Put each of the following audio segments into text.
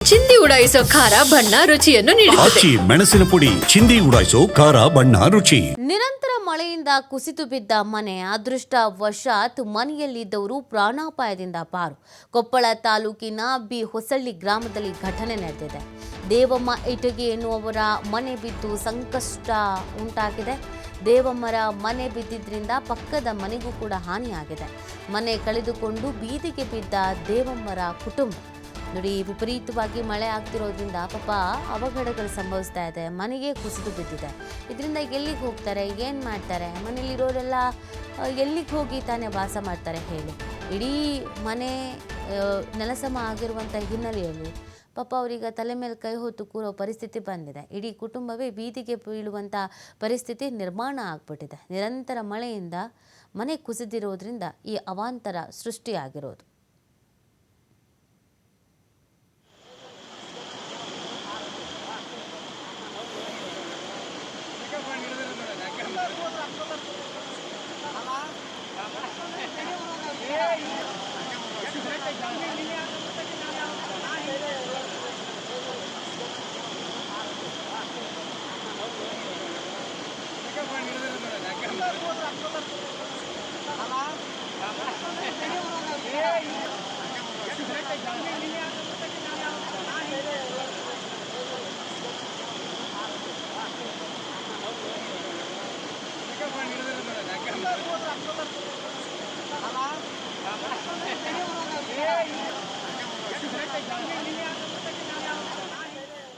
ಚಿಂದಿ ಉಡಾಯಿಸೋ ಖಾರ ಬಣ್ಣ ರುಚಿಯನ್ನು ನೀಡುತ್ತದೆ. ಆಚಿ ಮೆಣಸಿನ ಪುಡಿ ಚಿಂದಿ ಉಡಾಯಿಸೋ ಖಾರ ಬಣ್ಣ ರುಚಿ. ನಿರಂತರ ಮಳೆಯಿಂದ ಕುಸಿದು ಬಿದ್ದ ಮನೆ ಅದೃಷ್ಟವಶಾತ್ ಮನೆಯಲ್ಲಿದ್ದವರು ಪ್ರಾಣಾಪಾಯದಿಂದ ಪಾರು. ಕೊಪ್ಪಳ ತಾಲೂಕಿನ ಬಿ ಹೊಸಳ್ಳಿ ಗ್ರಾಮದಲ್ಲಿ ಘಟನೆ ನಡೆದಿದೆ. ದೇವಮ್ಮ ಇಟಗಿ ಎನ್ನುವವರ ಮನೆ ಬಿದ್ದು ಸಂಕಷ್ಟ ಉಂಟಾಗಿದೆ. ದೇವಮ್ಮರ ಮನೆ ಬಿದ್ದಿದ್ರಿಂದ ಪಕ್ಕದ ಮನೆಗೂ ಕೂಡ ಹಾನಿಯಾಗಿದೆ. ಮನೆ ಕಳೆದುಕೊಂಡು ಬೀದಿಗೆ ಬಿದ್ದ ದೇವಮ್ಮರ ಕುಟುಂಬ ನೋಡಿ, ವಿಪರೀತವಾಗಿ ಮಳೆ ಆಗ್ತಿರೋದ್ರಿಂದ ಪಾಪ ಅವಘಡಗಳು ಸಂಭವಿಸ್ತಾ ಇದೆ. ಮನೆಗೆ ಕುಸಿದು ಬಿದ್ದಿದೆ. ಇದರಿಂದ ಎಲ್ಲಿಗೆ ಹೋಗ್ತಾರೆ, ಏನು ಮಾಡ್ತಾರೆ? ಮನೇಲಿರೋರೆಲ್ಲ ಎಲ್ಲಿಗೆ ಹೋಗಿ ತಾನೇ ವಾಸ ಮಾಡ್ತಾರೆ ಹೇಳಿ? ಇಡೀ ಮನೆ ನೆಲಸಮ ಆಗಿರುವಂಥ ಹಿನ್ನೆಲೆಯಲ್ಲಿ ಪಾಪ ಅವರೀಗ ತಲೆ ಮೇಲೆ ಕೈ ಹೊತ್ತು ಕೂರೋ ಪರಿಸ್ಥಿತಿ ಬಂದಿದೆ. ಇಡೀ ಕುಟುಂಬವೇ ಬೀದಿಗೆ ಬೀಳುವಂಥ ಪರಿಸ್ಥಿತಿ ನಿರ್ಮಾಣ ಆಗ್ಬಿಟ್ಟಿದೆ. ನಿರಂತರ ಮಳೆಯಿಂದ ಮನೆ ಕುಸಿದಿರೋದ್ರಿಂದ ಈ ಅವಾಂತರ ಸೃಷ್ಟಿಯಾಗಿರೋದು.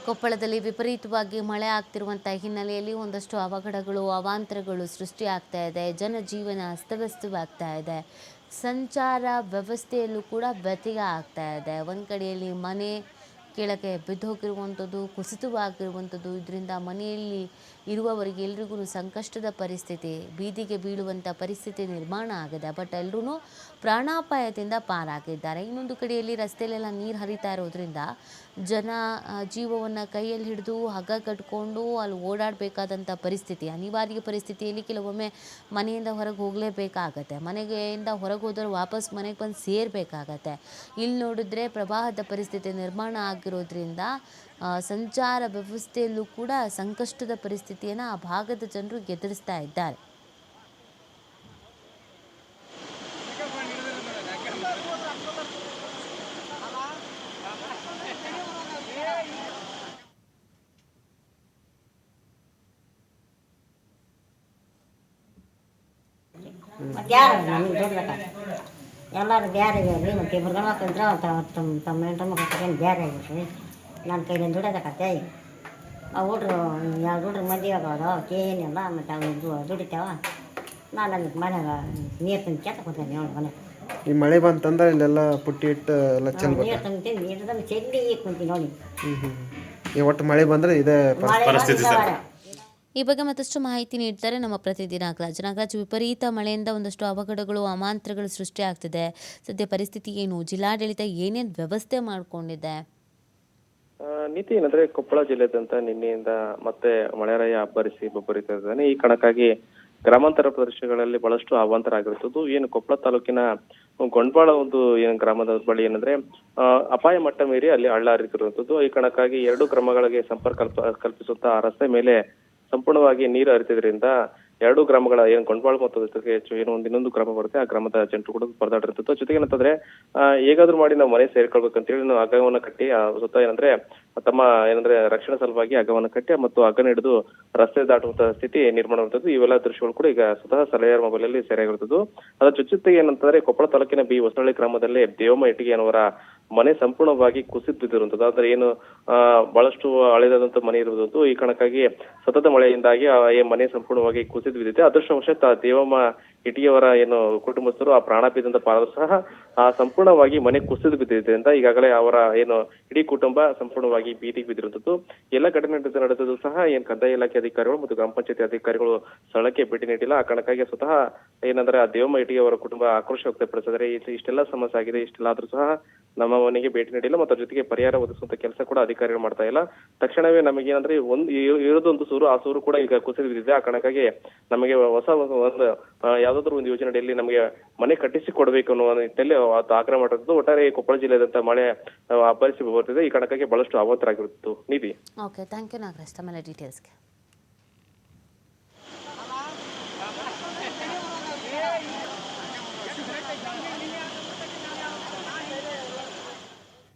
ಕೊಪ್ಪಳದಲ್ಲಿ ವಿಪರೀತವಾಗಿ ಮಳೆ ಆಗ್ತಿರುವಂಥ ಹಿನ್ನೆಲೆಯಲ್ಲಿ ಒಂದಷ್ಟು ಅವಘಡಗಳು, ಅವಾಂತರಗಳು ಸೃಷ್ಟಿಯಾಗ್ತಾ ಇದೆ. ಜನಜೀವನ ಅಸ್ತವ್ಯಸ್ತವಾಗ್ತಾ ಇದೆ. ಸಂಚಾರ ವ್ಯವಸ್ಥೆಯಲ್ಲೂ ಕೂಡ ವ್ಯತ್ಯಯ ಆಗ್ತಾ ಇದೆ. ಒಂದು ಕಡೆಯಲ್ಲಿ ಮನೆ ಕೆಳಗೆ ಬಿದ್ದೋಗಿರುವಂಥದ್ದು, ಕುಸಿತವಾಗಿರುವಂಥದ್ದು, ಇದರಿಂದ ಮನೆಯಲ್ಲಿ ಇರುವವರಿಗೆ ಎಲ್ರಿಗೂ ಸಂಕಷ್ಟದ ಪರಿಸ್ಥಿತಿ, ಬೀದಿಗೆ ಬೀಳುವಂಥ ಪರಿಸ್ಥಿತಿ ನಿರ್ಮಾಣ ಆಗಿದೆ. ಬಟ್ ಎಲ್ಲರೂ ಪ್ರಾಣಾಪಾಯದಿಂದ ಪಾರಾಗಿದ್ದಾರೆ. ಇನ್ನೊಂದು ಕಡೆಯಲ್ಲಿ ರಸ್ತೆಯಲ್ಲೆಲ್ಲ ನೀರು ಹರಿತಾ ಇರೋದ್ರಿಂದ ಜನ ಜೀವವನ್ನು ಕೈಯಲ್ಲಿ ಹಿಡಿದು ಹಗ್ಗ ಕಟ್ಕೊಂಡು ಅಲ್ಲಿ ಓಡಾಡಬೇಕಾದಂಥ ಪರಿಸ್ಥಿತಿ, ಅನಿವಾರ್ಯ ಪರಿಸ್ಥಿತಿಯಲ್ಲಿ ಕೆಲವೊಮ್ಮೆ ಮನೆಯಿಂದ ಹೊರಗೆ ಹೋಗಲೇಬೇಕಾಗತ್ತೆ. ಮನೆಯಿಂದ ಹೊರಗೆ ಹೋದರೆ ವಾಪಸ್ ಮನೆಗೆ ಬಂದು ಸೇರಬೇಕಾಗತ್ತೆ. ಇಲ್ಲಿ ನೋಡಿದ್ರೆ ಪ್ರವಾಹದ ಪರಿಸ್ಥಿತಿ ನಿರ್ಮಾಣ ಆಗಿರೋದ್ರಿಂದ ಸಂಚಾರ ವ್ಯವಸ್ಥೆಯಲ್ಲೂ ಕೂಡ ಸಂಕಷ್ಟದ ಪರಿಸ್ಥಿತಿಯನ್ನು ಆ ಭಾಗದ ಜನರು ಎದುರಿಸ್ತಾ ಇದ್ದಾರೆ. ಮತ್ತು ಯಾರು ನಮಗೆ ದುಡ್ಬೇಕಾಗ ಎಲ್ಲರೂ ಬೇರೆ ಇರಲಿ. ಮತ್ತು ಇಬ್ಬರು ಗಂಡ್ಮಕ್ಳು ಇದ್ರೆ ತಮ್ಮ ಹೆಂಡ್ರ ಮಕ್ಕಳು ಬೇರೆ ಆಗಿರ್ತೀವಿ. ನನ್ನ ಕೈಲಿಂದ ದುಡಿಯೋದಕ್ಕತ್ತೆ. ಆ ಹುಡ್ರು 2 ಹುಡ್ರು ಮದುವೆ ಆಗೋದು ಏನಿಲ್ಲ. ಮತ್ತು ಅವು ದುಡಿತಾವ. ನಾನು ಅಲ್ಲಿ ಮನೆಯಾಗ ನೀರು ತಂದು ಕೆತ್ತಕೊತೀನಿ ನೋಡಿ ಮನೆ. ಈ ಮಳೆ ಬಂತಂದ್ರೆ ಇಲ್ಲೆಲ್ಲ ಪುಟ್ಟಿ ಇಟ್ಟು ಎಲ್ಲ ಚೆಲ್ಬೇಕು. ನೀರು ತಂದು ನೀರು ತಂದು ಚೆಲ್ಲಿ ಕುಂತೀನಿ ನೋಡಿ. ಈ ಒಟ್ಟು ಮಳೆ ಬಂದರೆ ಇದೇ ಪರಿಸ್ಥಿತಿ ಸರ್. ಈ ಬಗ್ಗೆ ಮತ್ತಷ್ಟು ಮಾಹಿತಿ ನೀಡ್ತಾರೆ ನಮ್ಮ ಪ್ರತಿನಿಧಿ ನಾಗರಾಜ್. ವಿಪರೀತ ಮಳೆಯಿಂದ ಒಂದಷ್ಟು ಅವಘಡಗಳು, ಅವಾಂತರಗಳು ಸೃಷ್ಟಿಯಾಗ್ತಿದೆ. ಸದ್ಯ ಪರಿಸ್ಥಿತಿ ಏನು? ಜಿಲ್ಲಾಡಳಿತ ಏನೇನು ವ್ಯವಸ್ಥೆ ಮಾಡಿಕೊಂಡಿದೆ? ನೀತಿ ಏನಂದ್ರೆ, ಕೊಪ್ಪಳ ಜಿಲ್ಲೆದಂತ ನಿನ್ನೆಯಿಂದ ಮತ್ತೆ ಮಳೆರಾಯ ಅಬ್ಬರಿಸಿ ಬಬ್ಬರಿತಾ ಇದ್ದಾನೆ. ಈ ಕಾರಣಕ್ಕಾಗಿ ಗ್ರಾಮಾಂತರ ಪ್ರದೇಶಗಳಲ್ಲಿ ಬಹಳಷ್ಟು ಅವಾಂತರ ಆಗಿರುತ್ತದೆ. ಏನು ಕೊಪ್ಪಳ ತಾಲೂಕಿನ ಗೊಂಡ್ವಾಳ ಒಂದು ಏನು ಗ್ರಾಮದ ಬಳಿ ಏನಂದ್ರೆ ಅಪಾಯ ಮಟ್ಟ ಮೀರಿ ಅಲ್ಲಿ ಹಳ್ಳ ಹರಿತಿರುವಂತದ್ದು. ಈ ಕಾರಣಕ್ಕಾಗಿ 2 ಗ್ರಾಮಗಳಿಗೆ ಸಂಪರ್ಕ ಕಲ್ಪಿಸುತ್ತಾ ರಸ್ತೆ ಮೇಲೆ ಸಂಪೂರ್ಣವಾಗಿ ನೀರು ಹರಿತಿದ್ರಿಂದ 2 ಗ್ರಾಮಗಳ ಏನು ಗೊಂಡ್ವಾಳ ಮತ್ತು ಜೊತೆಗೆ ಏನು ಇನ್ನೊಂದು ಗ್ರಾಮ ಬರುತ್ತೆ, ಆ ಗ್ರಾಮದ ಜನರು ಕೂಡ ಪರದಾಡಿರ್ತದೆ. ಜೊತೆಗೆ ಏನಂತಂದ್ರೆ ಹೇಗಾದ್ರೂ ಮಾಡಿ ನಾವು ಮನೆ ಸೇರ್ಕೊಳ್ಬೇಕಂತೇಳಿ ನಾವು ಹಗ್ಗವನ್ನ ಕಟ್ಟಿ ಸುತ್ತ ಏನಂದ್ರೆ ತಮ್ಮ ಏನಂದ್ರೆ ರಕ್ಷಣಾ ಸಲುವಾಗಿ ಹಗ್ಗವನ್ನ ಕಟ್ಟಿ ಮತ್ತು ಹಗ್ಗನ ಹಿಡಿದು ರಸ್ತೆ ದಾಟುವಂತಹ ಸ್ಥಿತಿ ನಿರ್ಮಾಣ ಆಗುತ್ತದೆ. ಇವೆಲ್ಲ ದೃಶ್ಯಗಳು ಕೂಡ ಈಗ ಸ್ವತಃ ಸಲಹೆಯ ಮೊಬೈಲ್ ಅಲ್ಲಿ ಸೆರೆಯಾಗಿರುತ್ತದೆ. ಅದರ ಜೊತೆಗೆ ಏನಂತಂದ್ರೆ ಕೊಪ್ಪಳ ತಾಲೂಕಿನ ಬಿ ಹೊಸಳ್ಳಿ ಗ್ರಾಮದಲ್ಲಿ ದೇವಮ್ಮ ಇಟಗಿ ಅನ್ನೋರ ಮನೆ ಸಂಪೂರ್ಣವಾಗಿ ಕುಸಿದು ಬಿದ್ದಿರುವಂತದ್ದು. ಅಂದ್ರೆ ಏನು ಬಹಳಷ್ಟು ಹಳೆದಾದಂತ ಮನೆ ಇರುವುದು. ಈ ಕಾರಣಕ್ಕಾಗಿ ಸತತ ಮಳೆಯಿಂದಾಗಿ ಈ ಮನೆ ಸಂಪೂರ್ಣವಾಗಿ ಕುಸಿದು ಬಿದ್ದಿದೆ. ಅದೃಷ್ಟವಶಾತ್ ದೇವಮ್ಮ ಇಟಿಯವರ ಏನು ಕುಟುಂಬಸ್ಥರು ಆ ಪ್ರಾಣಾಪಾಯದಿಂದ ಪಾರಾದರೂ ಸಹ ಸಂಪೂರ್ಣವಾಗಿ ಮನೆ ಕುಸಿದು ಬಿದ್ದಿದೆ ಅಂತ ಈಗಾಗಲೇ ಅವರ ಏನು ಇಡೀ ಕುಟುಂಬ ಸಂಪೂರ್ಣವಾಗಿ ಬೀದಿಗೆ ಬಿದ್ದಿರುವಂತದ್ದು. ಎಲ್ಲ ಘಟನೆ ನಡೆದದ್ದು ಸಹ ಏನ್ ಕಂದಾಯ ಇಲಾಖೆ ಅಧಿಕಾರಿಗಳು ಮತ್ತು ಗ್ರಾಮ ಪಂಚಾಯತಿ ಅಧಿಕಾರಿಗಳು ಸ್ಥಳಕ್ಕೆ ಭೇಟಿ ನೀಡಿಲ್ಲ. ಆ ಕಾರಣಕ್ಕಾಗಿ ಸ್ವತಃ ಏನಂದ್ರೆ ಆ ದೇವಮ್ಮ ಇಟಿಯವರ ಕುಟುಂಬ ಆಕ್ರೋಶ ವ್ಯಕ್ತಪಡಿಸಿದರೆ ಇಷ್ಟೆಲ್ಲ ಸಮಸ್ಯೆ ಆಗಿದೆ, ಇಷ್ಟೆಲ್ಲ ಆದ್ರೂ ಸಹ ನಮ್ಮ ಮನೆಗೆ ಭೇಟಿ ನೀಡಿಲ್ಲ ಮತ್ತು ಅದ್ರ ಜೊತೆಗೆ ಪರಿಹಾರ ಒದಗಿಸುವಂತ ಕೆಲಸ ಕೂಡ ಅಧಿಕಾರಿಗಳು ಮಾಡ್ತಾ ಇಲ್ಲ. ತಕ್ಷಣವೇ ನಮಗೆ ಏನಂದ್ರೆ ಇರೋದೊಂದು ಸೂರು, ಆ ಸೂರು ಕೂಡ ಈಗ ಕುಸಿದು ಬಿದ್ದಿದೆ. ಆ ಕಾರಣಕ್ಕಾಗಿ ನಮಗೆ ಹೊಸ ಒಂದು ಯಾವ್ದಾದ್ರು ಒಂದು ಯೋಜನೆಯಲ್ಲಿ ನಮಗೆ ಮನೆ ಕಟ್ಟಿಸಿ ಕೊಡಬೇಕು ಅನ್ನೋ ನಿಟ್ಟಿನಲ್ಲಿ ಆಗ್ರಹ ಮಾಡಿರೋದು. ಒಟ್ಟಾರೆ ಕೊಪ್ಪಳ ಜಿಲ್ಲೆಯಾದಂತ ಮಳೆ ಅಬ್ಬರಿಸಿ ಬರ್ತಿದೆ. ಈ ಕಾರಣಕ್ಕಾಗಿ ಬಹಳಷ್ಟು ಅವಾಂತರಾಗಿರುತ್ತು. ನಿಧಿ. ಓಕೆ, ಥ್ಯಾಂಕ್ ಯು ನಾಗರಾಜ್ ತಮ್ಮೆಲ್ಲ ಡೀಟೇಲ್ಸ್ಗೆ.